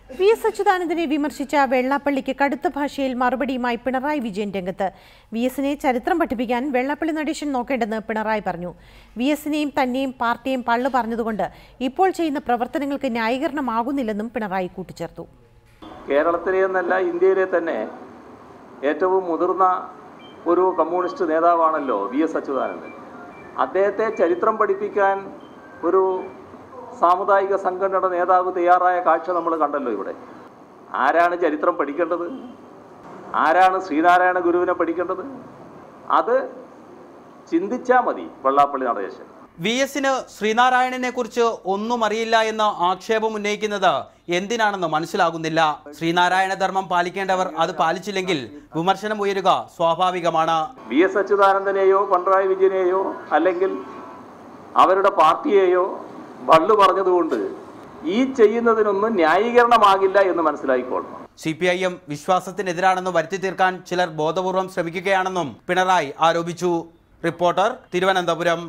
VS. അച്യുതാനന്ദനെ വിമർശിച്ച വെള്ളാപ്പള്ളിക്ക് കടുത്ത ഭാഷയിൽ മറുപടിയുമായി പിണറായി വിജയൻ രംഗത്ത്. വി.എസിനെ ചരിത്രം പഠിപ്പിക്കാൻ വെള്ളാപ്പള്ളി നടേശൻ നോക്കേണ്ടെന്ന് പിണറായി പറഞ്ഞു. വി.എസിനെയും തന്നെയും പാർട്ടിയെയും പള്ളു പറഞ്ഞതുകൊണ്ട് ഇപ്പോൾ ചെയ്യുന്ന പ്രവർത്തനങ്ങൾക്ക് ന്യായീകരണമാകുന്നില്ലെന്നും പിണറായി കൂട്ടിച്ചേർത്തു. കേരളത്തിലെ എന്നല്ല ഇന്ത്യയിലെ തന്നെ ഏറ്റവും മുതിർന്ന ഒരു കമ്മ്യൂണിസ്റ്റ് നേതാവാണല്ലോ വി.എസ്. അച്യുതാനന്ദൻ. അദ്ദേഹത്തെ ചരിത്രം പഠിപ്പിക്കാൻ ഒരു സാമുദായിക സംഘടനയുടെ നേതാവ് തയ്യാറായ കാഴ്ച നമ്മൾ കണ്ടല്ലോ. ഇവിടെ ആരാണ് ചരിത്രം പഠിക്കേണ്ടത്? ആരാണ് ശ്രീനാരായണ ഗുരുവിനെ പഠിക്കേണ്ടത്? അത് ചിന്തിച്ചാൽ മതി വെള്ളാപ്പള്ളി നടേശൻ. വി.എസിന് ശ്രീനാരായണനെ കുറിച്ച് ഒന്നും അറിയില്ല എന്ന ആക്ഷേപം ഉന്നയിക്കുന്നത് എന്തിനാണെന്ന് മനസ്സിലാകുന്നില്ല. ശ്രീനാരായണ ധർമ്മം പാലിക്കേണ്ടവർ അത് പാലിച്ചില്ലെങ്കിൽ വിമർശനം ഉയരുക സ്വാഭാവികമാണ്. വി.എസ്. അച്യുതാനന്ദനെയോ പിണറായി വിജയനെയോ അല്ലെങ്കിൽ അവരുടെ പാർട്ടിയെയോ പള്ളു പറഞ്ഞതുകൊണ്ട് ഈ ചെയ്യുന്നതിനൊന്നും ന്യായീകരണമാകില്ല എന്ന് മനസ്സിലായിക്കൊള്ളണം. CPIM വിശ്വാസത്തിനെതിരാണെന്ന് വരുത്തി തീർക്കാൻ ചിലർ ബോധപൂർവം ശ്രമിക്കുകയാണെന്നും പിണറായി ആരോപിച്ചു. റിപ്പോർട്ടർ, തിരുവനന്തപുരം.